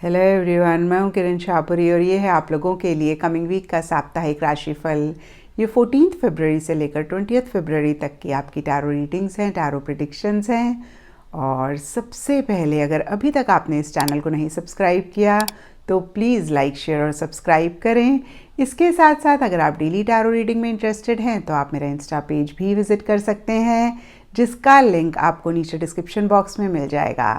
Hello everyone, मैं हूं किरण शाहपुरी और ये है आप लोगों के लिए कमिंग वीक का साप्ताहिक राशिफल। ये 14 फरवरी से लेकर 20 फरवरी तक की आपकी टैरो रीडिंग्स हैं, टैरो प्रेडिक्शंस हैं। और सबसे पहले, अगर अभी तक आपने इस चैनल को नहीं सब्सक्राइब किया तो प्लीज़ लाइक, शेयर और सब्सक्राइब करें। इसके साथ साथ अगर आप डेली टैरो रीडिंग में इंटरेस्टेड हैं तो आप मेरा इंस्टा पेज भी विज़िट कर सकते हैं, जिसका लिंक आपको नीचे डिस्क्रिप्शन बॉक्स में मिल जाएगा।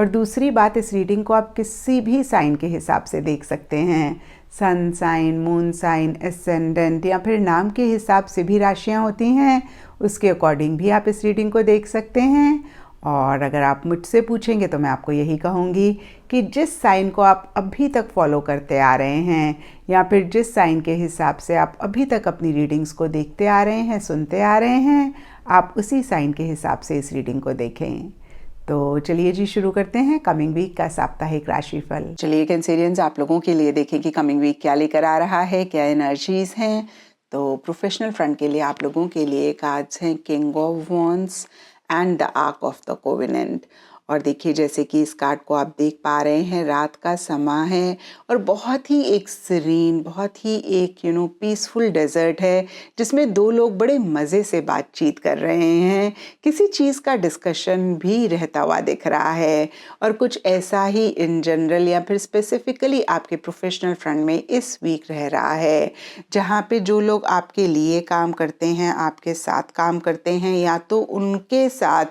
और दूसरी बात, इस रीडिंग को आप किसी भी साइन के हिसाब से देख सकते हैं। Sun sign, moon sign, ascendant या फिर नाम के हिसाब से भी राशियां होती हैं, उसके अकॉर्डिंग भी आप इस रीडिंग को देख सकते हैं। और अगर आप मुझसे पूछेंगे तो मैं आपको यही कहूँगी कि जिस साइन को आप अभी तक फॉलो करते आ रहे हैं या फिर जिस साइन के हिसाब से आप अभी तक अपनी रीडिंग्स को देखते आ रहे हैं, सुनते आ रहे हैं, आप उसी साइन के हिसाब से इस रीडिंग को देखें। तो चलिए जी, शुरू करते हैं कमिंग वीक का साप्ताहिक राशिफल। चलिए कैंसेरियंस, आप लोगों के लिए देखें कि कमिंग वीक क्या लेकर आ रहा है, क्या एनर्जीज हैं। तो प्रोफेशनल फ्रंट के लिए आप लोगों के लिए कार्ड्स हैं king of wands and the arc of the covenant. और देखिए, जैसे कि इस कार्ड को आप देख पा रहे हैं, रात का समय है और बहुत ही एक सीरीन, बहुत ही एक पीसफुल डेजर्ट है, जिसमें दो लोग बड़े मज़े से बातचीत कर रहे हैं। किसी चीज़ का डिस्कशन भी रहता हुआ दिख रहा है। और कुछ ऐसा ही इन जनरल या फिर स्पेसिफिकली आपके प्रोफेशनल फ्रंट में इस वीक रह रहा है, जहाँ पे जो लोग आपके लिए काम करते हैं, आपके साथ काम करते हैं, या तो उनके साथ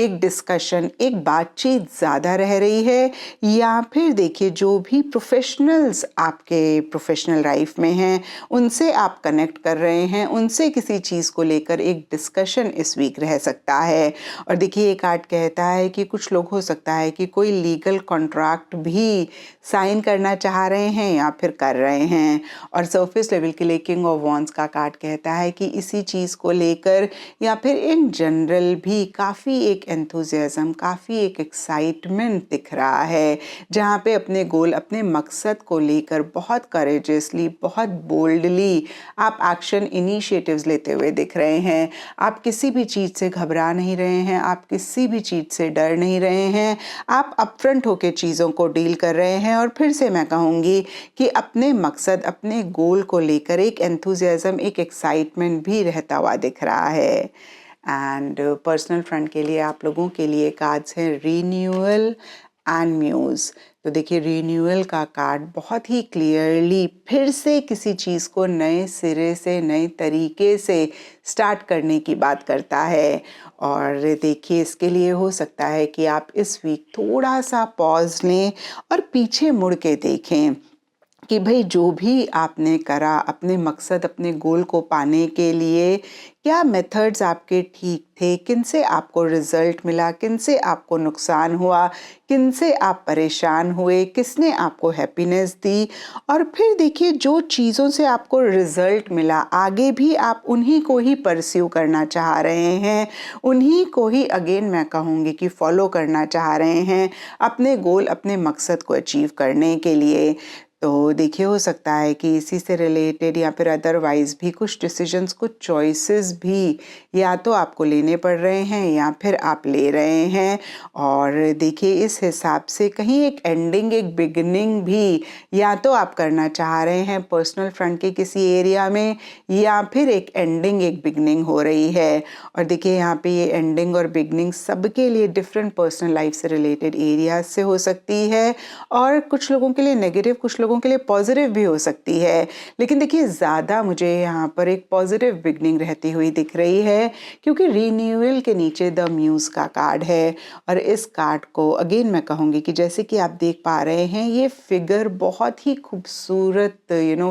एक डिस्कशन, एक बातचीत ज़्यादा रह रही है, या फिर देखिए जो भी प्रोफेशनल्स आपके प्रोफेशनल लाइफ में हैं उनसे आप कनेक्ट कर रहे हैं, उनसे किसी चीज़ को लेकर एक डिस्कशन इस वीक रह सकता है। और देखिए, ये कार्ड कहता है कि कुछ लोग हो सकता है कि कोई लीगल कॉन्ट्रैक्ट भी साइन करना चाह रहे हैं या फिर कर रहे हैं। और सरफेस लेवल के लिए किंग ऑफ वॉन्ड्स का कार्ड कहता है कि इसी चीज़ को लेकर या फिर इन जनरल भी काफ़ी एक एंथुजियाज्म, काफ़ी एक एक्साइटमेंट दिख रहा है, जहाँ पे अपने गोल, अपने मकसद को लेकर बहुत करेजियसली, बहुत बोल्डली आप एक्शन इनिशिएटिव्स लेते हुए दिख रहे हैं। आप किसी भी चीज़ से घबरा नहीं रहे हैं, आप किसी भी चीज़ से डर नहीं रहे हैं, आप अपफ्रंट होकर चीज़ों को डील कर रहे हैं। और फिर से मैं कहूँगी कि अपने मकसद, अपने गोल को लेकर एक एंथुजियाज्म, एक एक्साइटमेंट भी रहता हुआ दिख रहा है। एंड पर्सनल फ्रंट के लिए आप लोगों के लिए कार्ड्स हैं रीन्यूअल एंड म्यूज़। तो देखिए, रीन्यूअल का कार्ड बहुत ही क्लियरली फिर से किसी चीज़ को नए सिरे से, नए तरीके से स्टार्ट करने की बात करता है। और देखिए, इसके लिए हो सकता है कि आप इस वीक थोड़ा सा पॉज लें और पीछे मुड़ के देखें कि भाई जो भी आपने करा अपने मकसद, अपने गोल को पाने के लिए, क्या मेथड्स आपके ठीक थे, किनसे आपको रिजल्ट मिला, किनसे आपको नुकसान हुआ, किनसे आप परेशान हुए, किसने आपको हैप्पीनेस दी। और फिर देखिए, जो चीज़ों से आपको रिजल्ट मिला, आगे भी आप उन्हीं को ही परस्यू करना चाह रहे हैं, उन्हीं को ही अगेन मैं कहूँगी कि फॉलो करना चाह रहे हैं अपने गोल, अपने मकसद को अचीव करने के लिए। तो देखिए, हो सकता है कि इसी से रिलेटेड या फिर अदरवाइज भी कुछ डिसीजंस, कुछ चॉइसेस भी या तो आपको लेने पड़ रहे हैं या फिर आप ले रहे हैं। और देखिए, इस हिसाब से कहीं एक एंडिंग, एक बिगिनिंग भी या तो आप करना चाह रहे हैं पर्सनल फ्रंट के किसी एरिया में, या फिर एक एंडिंग, एक बिगिनिंग हो रही है। और देखिए, यहाँ पे ये एंडिंग और बिगिनिंग सबके लिए डिफरेंट पर्सनल लाइफ से रिलेटेड एरियाज से हो सकती है, और कुछ लोगों के लिए नेगेटिव, कुछ लोगों के लिए पॉजिटिव भी हो सकती है। लेकिन देखिए, ज़्यादा मुझे यहाँ पर एक पॉजिटिव बिगनिंग रहती हुई दिख रही है, क्योंकि रीन्यूअल के नीचे द म्यूज़ का कार्ड है। और इस कार्ड को अगेन मैं कहूँगी कि जैसे कि आप देख पा रहे हैं, ये फिगर बहुत ही खूबसूरत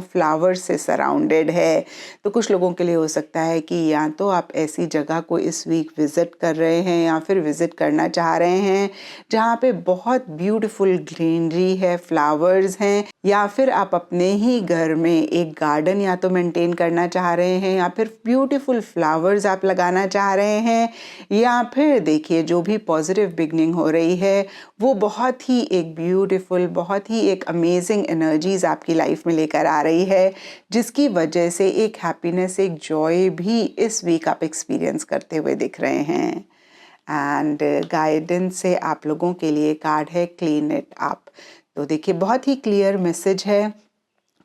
फ्लावर से सराउंडेड है। तो कुछ लोगों के लिए हो सकता है कि या तो आप ऐसी जगह को इस वीक विजिट कर रहे हैं या फिर विजिट करना चाह रहे हैं जहाँ पे बहुत ब्यूटीफुल ग्रीनरी है, फ्लावर्स हैं, या फिर आप अपने ही घर में एक गार्डन या तो मेंटेन करना चाह रहे हैं, या फिर ब्यूटीफुल फ्लावर्स आप लगाना चाह रहे हैं, या फिर देखिए, जो भी पॉजिटिव बिगनिंग हो रही है वो बहुत ही एक ब्यूटीफुल, बहुत ही एक अमेजिंग एनर्जीज आपकी लाइफ में लेकर आ रही है, जिसकी वजह से एक हैप्पीनेस, एक जॉय भी इस वीक आप एक्सपीरियंस करते हुए दिख रहे हैं। एंड गाइडेंस से आप लोगों के लिए कार्ड है क्लीन इट अप। तो देखिए बहुत ही क्लियर मैसेज है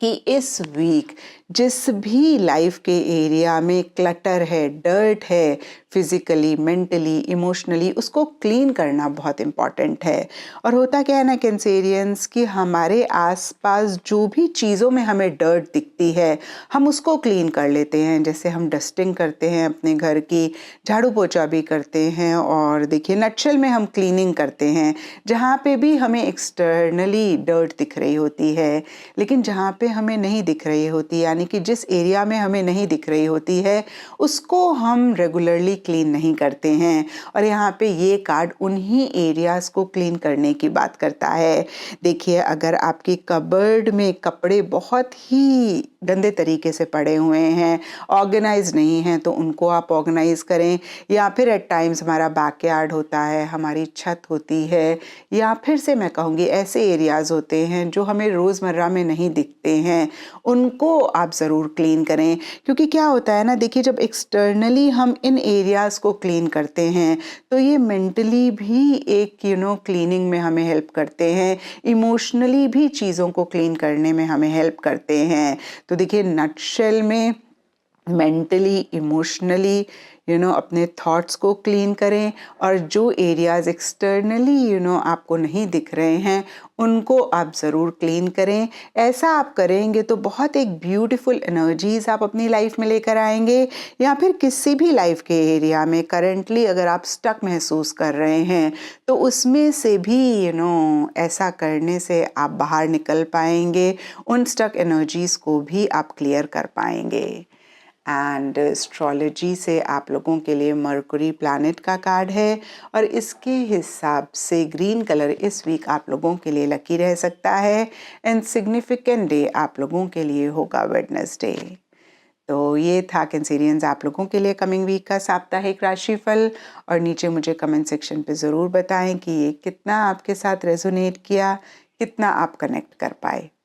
कि इस वीक जिस भी लाइफ के एरिया में क्लटर है, डर्ट है, फिजिकली, मेंटली, इमोशनली, उसको क्लीन करना बहुत इम्पॉर्टेंट है। और होता क्या है ना कैंसेरियंस, कि हमारे आसपास जो भी चीज़ों में हमें डर्ट दिखती है हम उसको क्लीन कर लेते हैं। जैसे हम डस्टिंग करते हैं अपने घर की, झाड़ू पोछा भी करते हैं, और देखिए नटशेल में हम क्लीनिंग करते हैं जहाँ पे भी हमें एक्सटर्नली डर्ट दिख रही होती है। लेकिन जहाँ पे हमें नहीं दिख रही होती, यानी कि जिस एरिया में हमें नहीं दिख रही होती है, उसको हम रेगुलरली क्लीन नहीं करते हैं। और यहाँ पे ये कार्ड उन्हीं एरियाज को क्लीन करने की बात करता है। देखिए अगर आपकी कबर्ड में कपड़े बहुत ही गंदे तरीके से पड़े हुए हैं, ऑर्गेनाइज नहीं हैं, तो उनको आप ऑर्गेनाइज करें। या फिर एट टाइम्स हमारा बैकयार्ड होता है, हमारी छत होती है, या फिर से मैं कहूँगी ऐसे एरियाज होते हैं जो हमें रोज़मर्रा में नहीं दिखते हैं, उनको आप ज़रूर क्लीन करें। क्योंकि क्या होता है ना, देखिए जब एक्सटर्नली हम इन एरियाज़ को क्लीन करते हैं तो ये मेंटली भी एक क्लीनिंग में हमें हेल्प करते हैं, इमोशनली भी चीज़ों को क्लीन करने में हमें हेल्प करते हैं। तो देखिए नटशेल में मेंटली, इमोशनली अपने थॉट्स को क्लीन करें, और जो एरियाज एक्सटर्नली आपको नहीं दिख रहे हैं उनको आप ज़रूर क्लीन करें। ऐसा आप करेंगे तो बहुत एक ब्यूटीफुल एनर्जीज आप अपनी लाइफ में लेकर आएंगे। या फिर किसी भी लाइफ के एरिया में करंटली अगर आप स्टक महसूस कर रहे हैं तो उसमें से भी ऐसा करने से आप बाहर निकल पाएंगे, उन स्टक एनर्जीज को भी आप क्लियर कर पाएंगे। एंड एस्ट्रोलॉजी से आप लोगों के लिए मरकुरी प्लैनेट का कार्ड है, और इसके हिसाब से ग्रीन कलर इस वीक आप लोगों के लिए लकी रह सकता है। एंड सिग्निफिकेंट डे आप लोगों के लिए होगा वेडनेसडे। तो ये था कैंसेरियंस आप लोगों के लिए कमिंग वीक का साप्ताहिक राशिफल। और नीचे मुझे कमेंट सेक्शन पे ज़रूर बताएं कि ये कितना आपके साथ रेजोनेट किया, कितना आप कनेक्ट कर पाए।